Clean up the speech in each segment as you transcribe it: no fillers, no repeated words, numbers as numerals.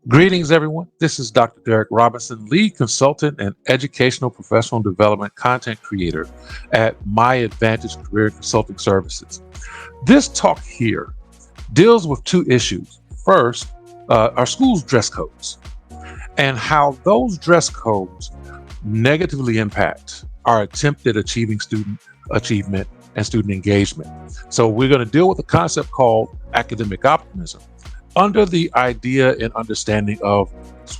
Greetings, everyone. This is Dr. Derek Robinson, lead consultant and educational professional development content creator at My Advantage Career Consulting Services. This talk here deals with two issues. First, our school's dress codes and how those dress codes negatively impact our attempt at achieving student achievement and student engagement. So, we're going to deal with a concept called academic optimism under the idea and understanding of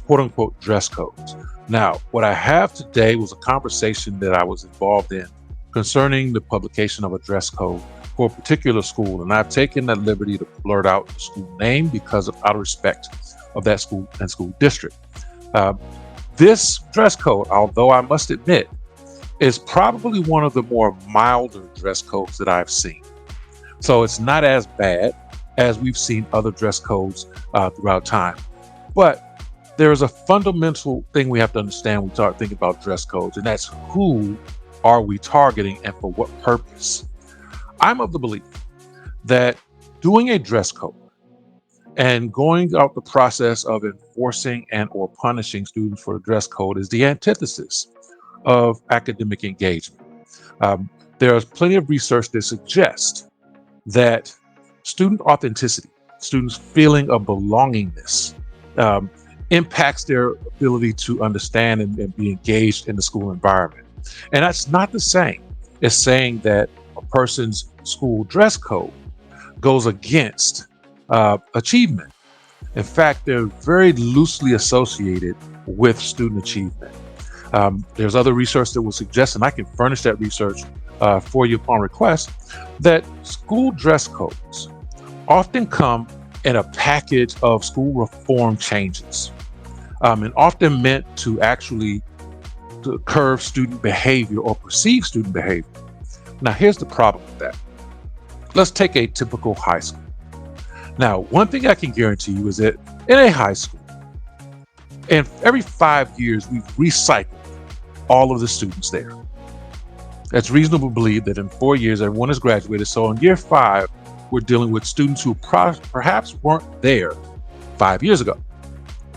quote unquote dress codes. Now, what I have today was a conversation that I was involved in concerning the publication of a dress code for a particular school. And I've taken that liberty to blurt out the school name because of out of respect of that school and school district. Uh, this dress code, although I must admit, is probably one of the more milder dress codes that I've seen. So it's not as bad as we've seen other dress codes throughout time. But there is a fundamental thing we have to understand when we start thinking about dress codes, and that's who are we targeting and for what purpose? I'm of the belief that doing a dress code and going out the process of enforcing and or punishing students for a dress code is the antithesis of academic engagement. There is plenty of research that suggests that student authenticity, students' feeling of belongingness, impacts their ability to understand and be engaged in the school environment. And that's not the same as saying that a person's school dress code goes against achievement. In fact, they're very loosely associated with student achievement. There's other research that will suggest, and I can furnish that research for you upon request, that school dress codes often come in a package of school reform changes, and often meant to actually to curb student behavior or perceive student behavior. Now, here's the problem with that. Let's take a typical high school. Now, one thing I can guarantee you is that in a high school, and every 5 years, we've recycled all of the students there. It's reasonable to believe that in 4 years, everyone has graduated. So in year 5, we're dealing with students who perhaps weren't there 5 years ago.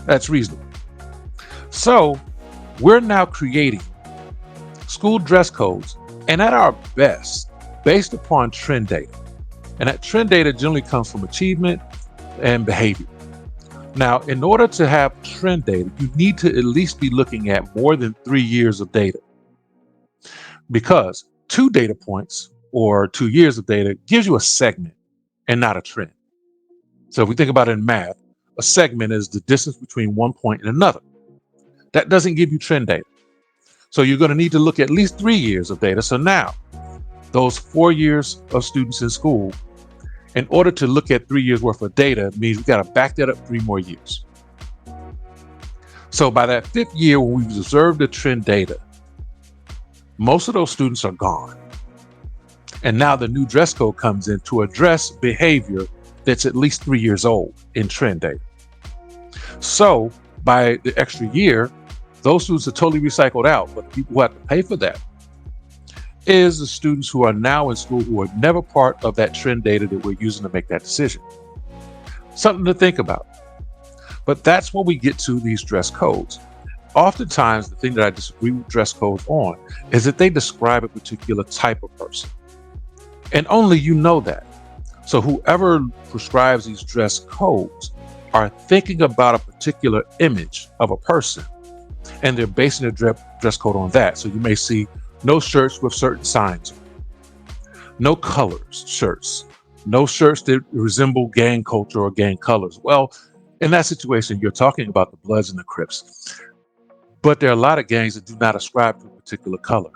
That's reasonable. So we're now creating school dress codes, and at our best, based upon trend data. And that trend data generally comes from achievement and behavior. Now, in order to have trend data, you need to at least be looking at more than 3 years of data, because 2 data points or 2 years of data gives you a segment and not a trend. So if we think about it in math, a segment is the distance between one point and another. That doesn't give you trend data. So you're going to need to look at least 3 years of data. So now, those 4 years of students in school, in order to look at 3 years worth of data, means we got to back that up 3 more years. So by that 5th year, when we've observed the trend data, most of those students are gone. And now the new dress code comes in to address behavior that's at least 3 years old in trend data. So by the extra year, those students are totally recycled out, but the people who have to pay for that is the students who are now in school who are never part of that trend data that we're using to make that decision. Something to think about. But that's when we get to these dress codes. Oftentimes, the thing that I disagree with dress codes on is that they describe a particular type of person. And only you know that. So whoever prescribes these dress codes are thinking about a particular image of a person, and they're basing their dress code on that. So you may see no shirts with certain signs, no colors shirts, no shirts that resemble gang culture or gang colors. Well, in that situation, you're talking about the Bloods and the Crips. But there are a lot of gangs that do not ascribe to a particular color.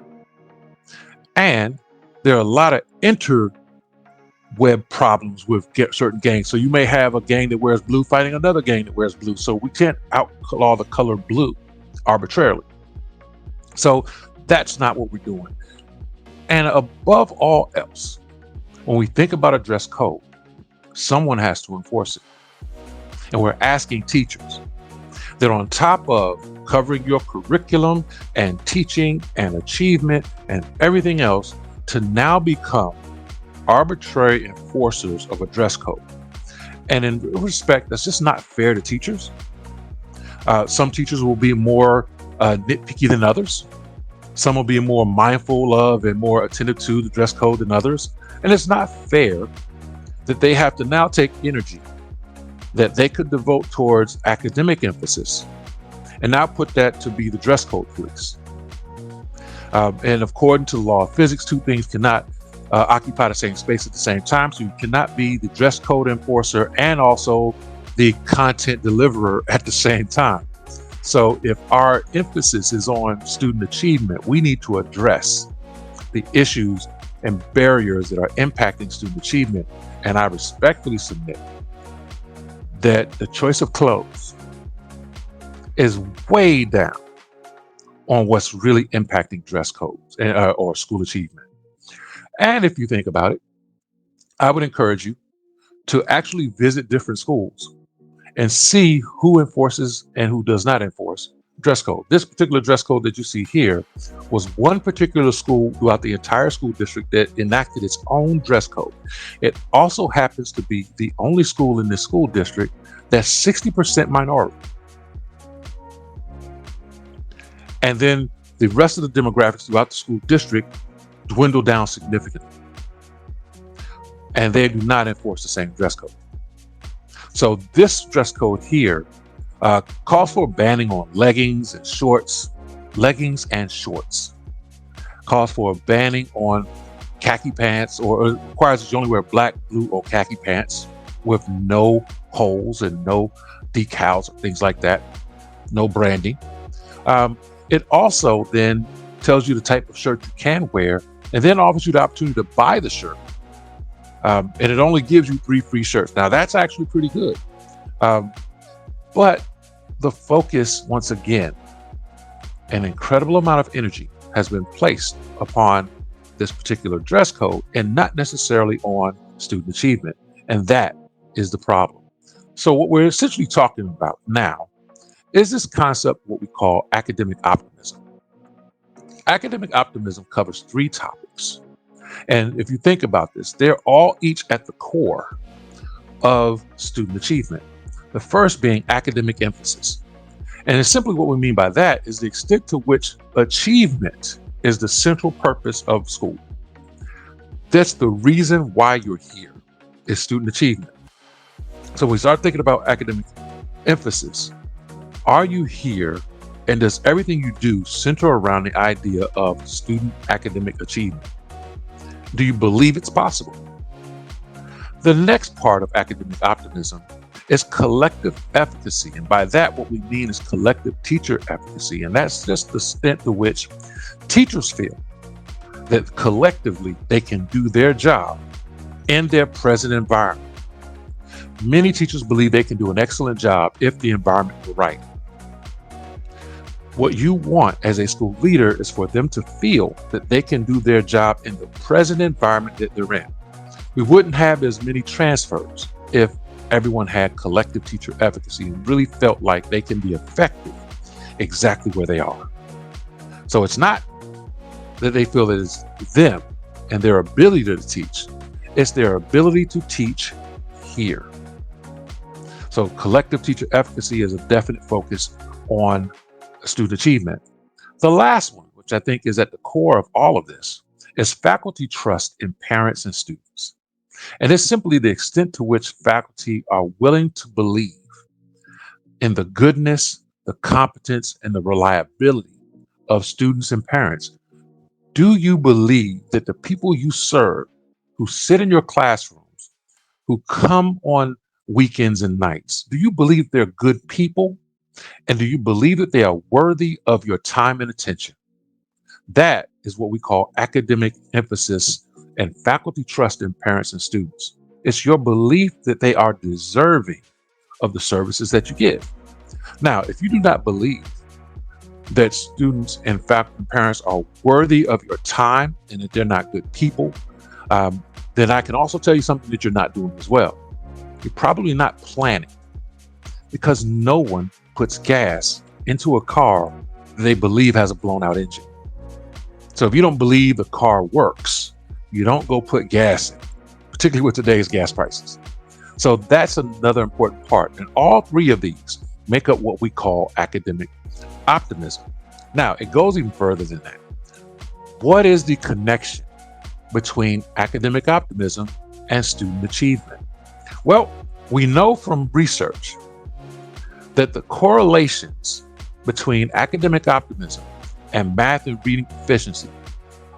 And there are a lot of interweb problems with certain gangs. So you may have a gang that wears blue fighting another gang that wears blue. So we can't outlaw the color blue arbitrarily. So that's not what we're doing. And above all else, when we think about a dress code, someone has to enforce it. And we're asking teachers that on top of covering your curriculum and teaching and achievement and everything else, to now become arbitrary enforcers of a dress code. And in respect, that's just not fair to teachers. Some teachers will be more nitpicky than others. Some will be more mindful of and more attentive to the dress code than others. And it's not fair that they have to now take energy that they could devote towards academic emphasis and now put that to be the dress code police. And according to the law of physics, two things cannot occupy the same space at the same time. So you cannot be the dress code enforcer and also the content deliverer at the same time. So if our emphasis is on student achievement, we need to address the issues and barriers that are impacting student achievement. And I respectfully submit that the choice of clothes is way down on what's really impacting dress codes or school achievement. And if you think about it, I would encourage you to actually visit different schools and see who enforces and who does not enforce dress code. This particular dress code that you see here was one particular school throughout the entire school district that enacted its own dress code. It also happens to be the only school in this school district that's 60% minority. And then the rest of the demographics throughout the school district dwindle down significantly. And they do not enforce the same dress code. So this dress code here calls for banning on leggings and shorts, calls for a banning on khaki pants, or requires that you only wear black, blue, or khaki pants with no holes and no decals or things like that, no branding. It also then tells you the type of shirt you can wear and then offers you the opportunity to buy the shirt. And it only gives you 3 free shirts. Now that's actually pretty good. But the focus, once again, an incredible amount of energy has been placed upon this particular dress code and not necessarily on student achievement. And that is the problem. So what we're essentially talking about now is this concept, what we call academic optimism. Academic optimism covers 3 topics. And if you think about this, they're all each at the core of student achievement. The first being academic emphasis. And it's simply what we mean by that is the extent to which achievement is the central purpose of school. That's the reason why you're here, is student achievement. So when we start thinking about academic emphasis, are you here and does everything you do center around the idea of student academic achievement? Do you believe it's possible? The next part of academic optimism is collective efficacy. And by that, what we mean is collective teacher efficacy. And that's just the extent to which teachers feel that collectively they can do their job in their present environment. Many teachers believe they can do an excellent job if the environment were right. What you want as a school leader is for them to feel that they can do their job in the present environment that they're in. We wouldn't have as many transfers if everyone had collective teacher efficacy and really felt like they can be effective exactly where they are. So it's not that they feel that it's them and their ability to teach, it's their ability to teach here. So collective teacher efficacy is a definite focus on student achievement. The last one, which I think is at the core of all of this, is faculty trust in parents and students. And it's simply the extent to which faculty are willing to believe in the goodness, the competence, and the reliability of students and parents. Do you believe that the people you serve, who sit in your classrooms, who come on weekends and nights, do you believe they're good people? And do you believe that they are worthy of your time and attention? That is what we call academic emphasis and faculty trust in parents and students. It's your belief that they are deserving of the services that you give. Now, if you do not believe that students and faculty and parents are worthy of your time and that they're not good people, then I can also tell you something that you're not doing as well. You're probably not planning, because no one puts gas into a car that they believe has a blown out engine. So if you don't believe the car works, you don't go put gas in, particularly with today's gas prices. So that's another important part. And all 3 of these, make up what we call academic optimism. Now, it goes even further than that. What is the connection between academic optimism and student achievement? Well, we know from research that the correlations between academic optimism and math and reading proficiency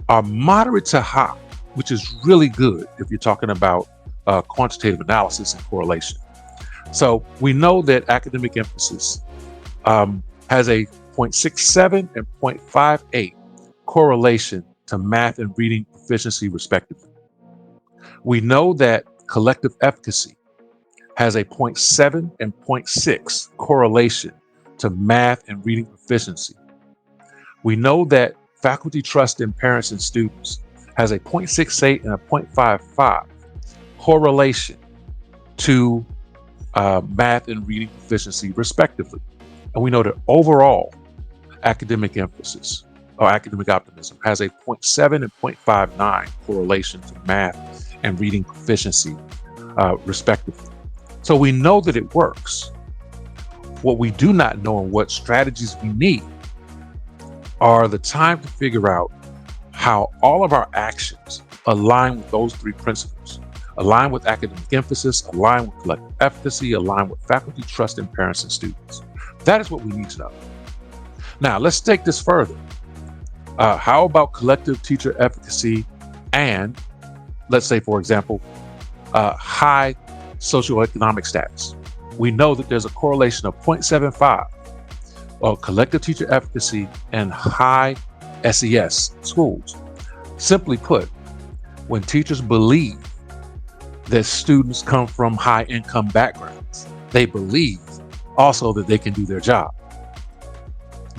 are moderate to high, which is really good if you're talking about quantitative analysis and correlation. So we know that academic emphasis has a 0.67 and 0.58 correlation to math and reading proficiency, respectively. We know that collective efficacy has a 0.7 and 0.6 correlation to math and reading proficiency. We know that faculty trust in parents and students has a 0.68 and a 0.55 correlation to math and reading proficiency, respectively. And we know that overall academic emphasis or academic optimism has a 0.7 and 0.59 correlation to math and reading proficiency, respectively. So we know that it works. What we do not know and what strategies we need are the time to figure out how all of our actions align with those three principles. Align with academic emphasis, align with collective efficacy, align with faculty trust in parents and students. That is what we need to know. Now, let's take this further. How about collective teacher efficacy and, let's say, for example, high socioeconomic status? We know that there's a correlation of 0.75 of collective teacher efficacy and high SES schools. Simply put, when teachers believe that students come from high income backgrounds, they believe also that they can do their job.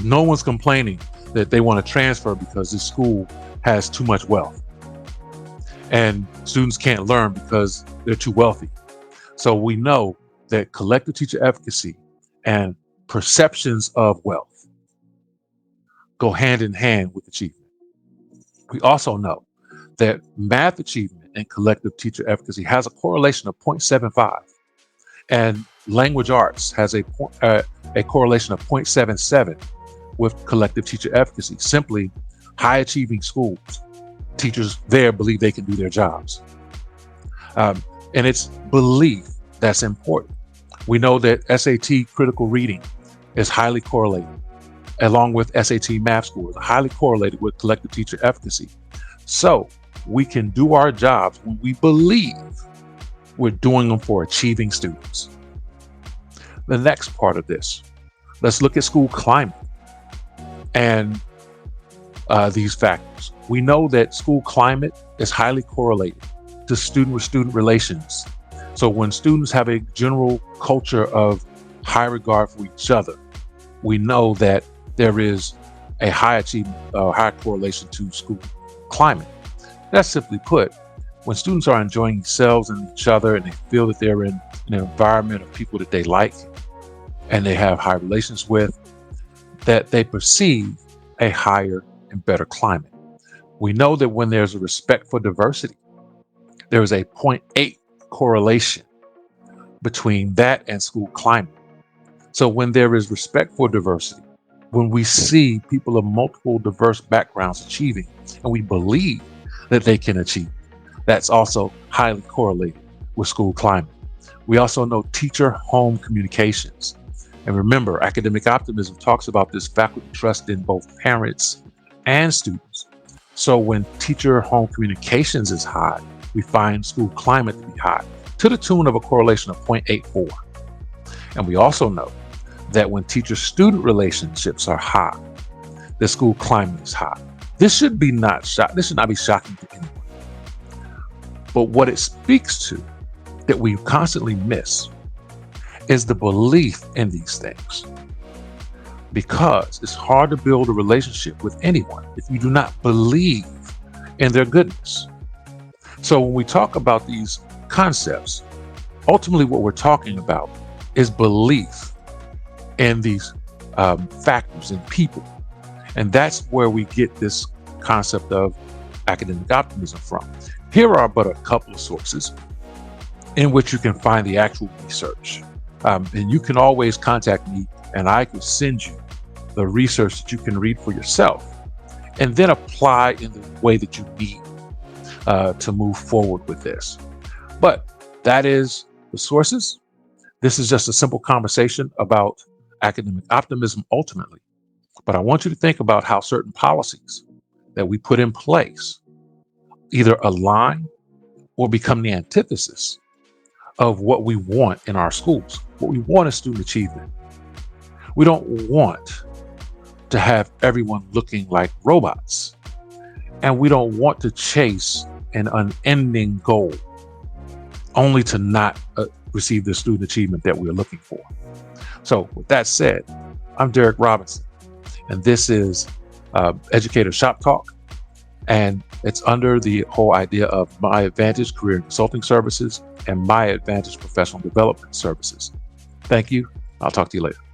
No one's complaining that they want to transfer because this school has too much wealth and students can't learn because they're too wealthy. So we know that collective teacher efficacy and perceptions of wealth go hand in hand with achievement. We also know that math achievement and collective teacher efficacy has a correlation of 0.75, and language arts has a correlation of 0.77 with collective teacher efficacy. Simply, high achieving schools, teachers there believe they can do their jobs. And it's belief that's important. We know that SAT critical reading is highly correlated, along with SAT math scores, highly correlated with collective teacher efficacy. So we can do our jobs when we believe we're doing them for achieving students. The next part of this, let's look at school climate and these factors. We know that school climate is highly correlated to student-with-student relations. So when students have a general culture of high regard for each other, we know that there is a high correlation to school climate. That's simply put, when students are enjoying themselves and each other and they feel that they're in an environment of people that they like and they have high relations with, that they perceive a higher and better climate. We know that when there's a respect for diversity, there is a 0.8 correlation between that and school climate. So when there is respect for diversity, when we see people of multiple diverse backgrounds achieving, and we believe that they can achieve, that's also highly correlated with school climate. We also know teacher-home communications. And remember, academic optimism talks about this faculty trust in both parents and students. So when teacher-home communications is high, we find school climate to be high, to the tune of a correlation of 0.84. And we also know that when teacher-student relationships are high, the school climate is high. This should not be shocking to anyone. But what it speaks to that we constantly miss is the belief in these things. Because it's hard to build a relationship with anyone if you do not believe in their goodness. So when we talk about these concepts, ultimately what we're talking about is belief in these factors in people. And that's where we get this concept of academic optimism from. Here are but a couple of sources in which you can find the actual research And you can always contact me and I can send you the research that you can read for yourself and then apply in the way that you need to move forward with this. But that is the sources. This is just a simple conversation about academic optimism ultimately. But I want you to think about how certain policies that we put in place either align or become the antithesis of what we want in our schools. What we want is student achievement. We don't want to have everyone looking like robots. And we don't want to chase an unending goal only to not receive the student achievement that we're looking for. So with that said, I'm Derek Robinson, and this is Educator Shop Talk. And it's under the whole idea of My Advantage Career and Consulting Services and My Advantage Professional Development Services. Thank you. I'll talk to you later.